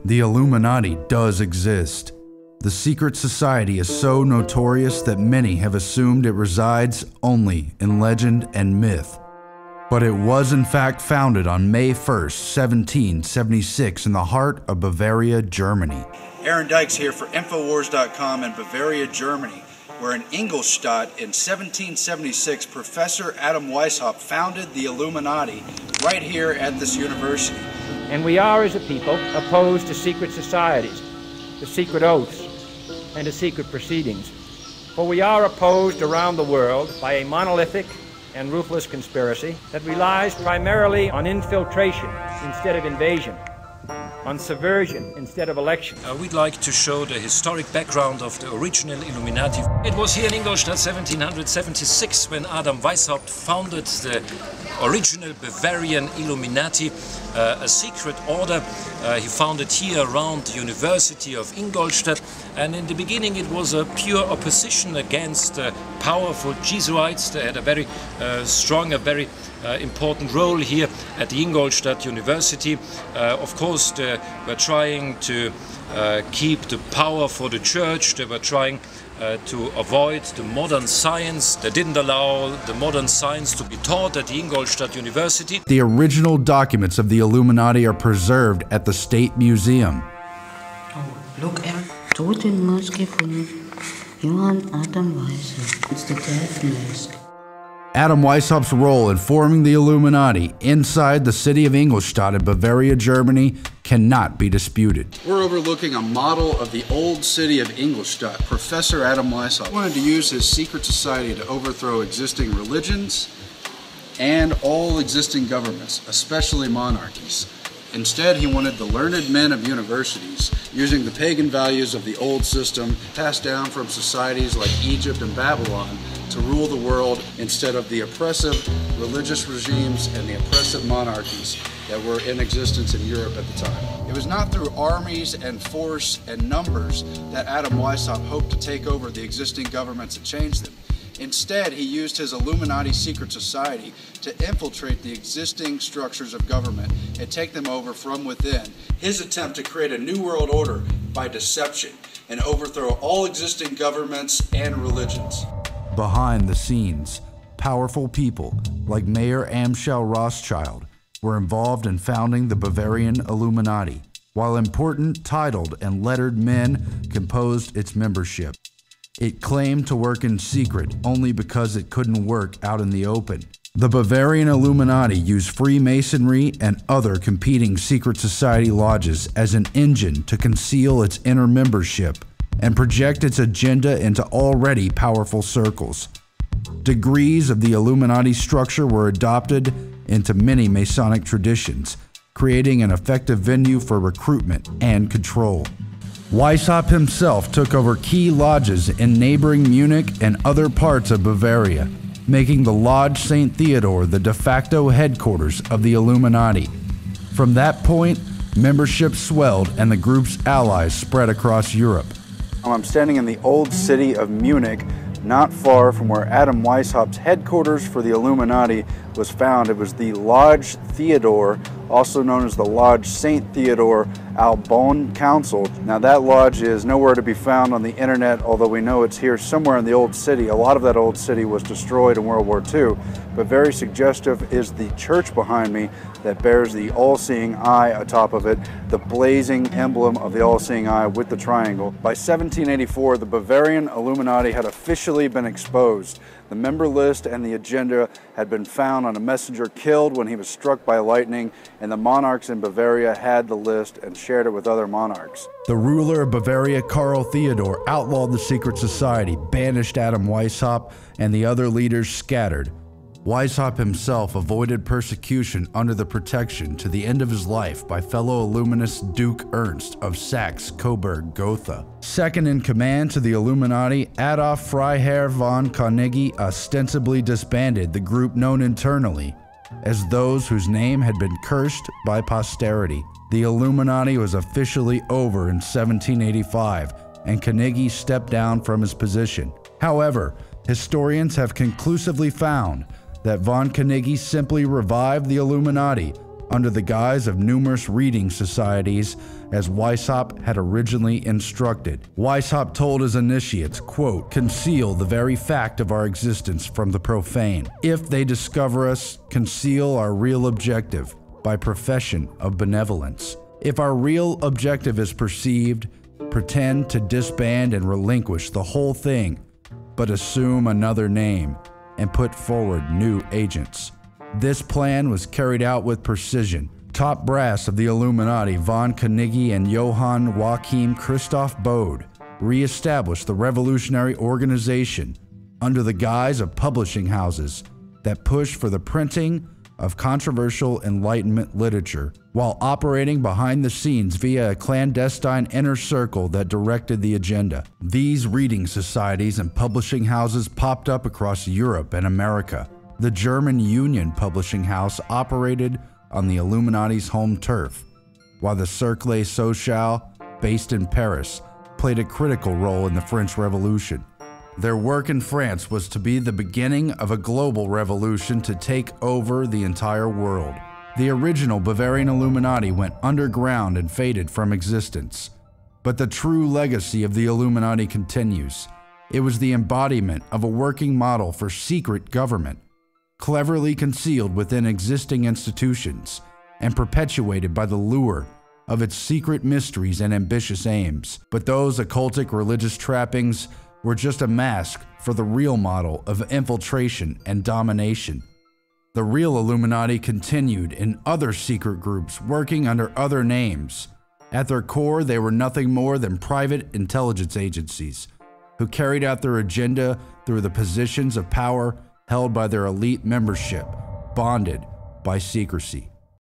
The Illuminati does exist. The secret society is so notorious that many have assumed it resides only in legend and myth. But it was in fact founded on May 1st, 1776 in the heart of Bavaria, Germany. Aaron Dykes here for Infowars.com in Bavaria, Germany, where in Ingolstadt in 1776, Professor Adam Weishaupt founded the Illuminati right here at this university. And we are, as a people, opposed to secret societies, to secret oaths, and to secret proceedings. For we are opposed around the world by a monolithic and ruthless conspiracy that relies primarily on infiltration instead of invasion, on subversion instead of election. We'd like to show the historic background of the original Illuminati. It was here in Ingolstadt 1776 when Adam Weishaupt founded the original Bavarian Illuminati, a secret order he founded here around the University of Ingolstadt. And in the beginning it was a pure opposition against the powerful Jesuits. They had a very strong, a very important role here at the Ingolstadt University. Of course, they were trying to keep the power for the church. They were trying to avoid the modern science. They didn't allow the modern science to be taught at the Ingolstadt University. The original documents of the Illuminati are preserved at the State Museum. Oh, look, Aaron. Totenmaske von Johann Adam Weishaupt. It's the death mask. Adam Weishaupt's role in forming the Illuminati inside the city of Ingolstadt in Bavaria, Germany cannot be disputed. We're overlooking a model of the old city of Ingolstadt. Professor Adam Weishaupt wanted to use his secret society to overthrow existing religions and all existing governments, especially monarchies. Instead, he wanted the learned men of universities, using the pagan values of the old system passed down from societies like Egypt and Babylon, to rule the world instead of the oppressive religious regimes and the oppressive monarchies that were in existence in Europe at the time. It was not through armies and force and numbers that Adam Weishaupt hoped to take over the existing governments and change them. Instead, he used his Illuminati secret society to infiltrate the existing structures of government and take them over from within. His attempt to create a new world order by deception and overthrow all existing governments and religions. Behind the scenes, powerful people like Mayor Amschel Rothschild were involved in founding the Bavarian Illuminati, while important titled and lettered men composed its membership. It claimed to work in secret only because it couldn't work out in the open. The Bavarian Illuminati used Freemasonry and other competing secret society lodges as an engine to conceal its inner membership and project its agenda into already powerful circles. Degrees of the Illuminati structure were adopted into many Masonic traditions, creating an effective venue for recruitment and control. Weishaupt himself took over key lodges in neighboring Munich and other parts of Bavaria, making the Lodge St. Theodore the de facto headquarters of the Illuminati. From that point, membership swelled and the group's allies spread across Europe. I'm standing in the old city of Munich, not far from where Adam Weishaupt's headquarters for the Illuminati was found. It was the Lodge Theodore, also known as the Lodge St. Theodore Albone Council. Now that lodge is nowhere to be found on the internet, although we know it's here somewhere in the old city. A lot of that old city was destroyed in World War II, but very suggestive is the church behind me that bears the all-seeing eye atop of it, the blazing emblem of the all-seeing eye with the triangle. By 1784, the Bavarian Illuminati had officially been exposed. The member list and the agenda had been found on a messenger killed when he was struck by lightning, and the monarchs in Bavaria had the list and shared it with other monarchs. The ruler of Bavaria, Karl Theodor, outlawed the secret society, banished Adam Weishaupt, and the other leaders scattered. Weishaupt himself avoided persecution under the protection to the end of his life by fellow Illuminist Duke Ernst of Saxe-Coburg-Gotha. Second in command to the Illuminati, Adolf Freiherr von Carnegie ostensibly disbanded the group known internally as those whose name had been cursed by posterity. The Illuminati was officially over in 1785, and Carnegie stepped down from his position. However, historians have conclusively found that von Carnegie simply revived the Illuminati under the guise of numerous reading societies as Weishaupt had originally instructed. Weishaupt told his initiates, quote, "Conceal the very fact of our existence from the profane. If they discover us, conceal our real objective by profession of benevolence. If our real objective is perceived, pretend to disband and relinquish the whole thing, but assume another name and put forward new agents." This plan was carried out with precision. Top brass of the Illuminati, von Carnegie and Johann Joachim Christoph Bode, re-established the revolutionary organization under the guise of publishing houses that pushed for the printing of controversial Enlightenment literature, while operating behind the scenes via a clandestine inner circle that directed the agenda. These reading societies and publishing houses popped up across Europe and America. The German Union Publishing House operated on the Illuminati's home turf, while the Cercle Social, based in Paris, played a critical role in the French Revolution. Their work in France was to be the beginning of a global revolution to take over the entire world. The original Bavarian Illuminati went underground and faded from existence. But the true legacy of the Illuminati continues. It was the embodiment of a working model for secret government, cleverly concealed within existing institutions and perpetuated by the lure of its secret mysteries and ambitious aims. But those occultic religious trappings were just a mask for the real model of infiltration and domination. The real Illuminati continued in other secret groups working under other names. At their core, they were nothing more than private intelligence agencies who carried out their agenda through the positions of power held by their elite membership, bonded by secrecy.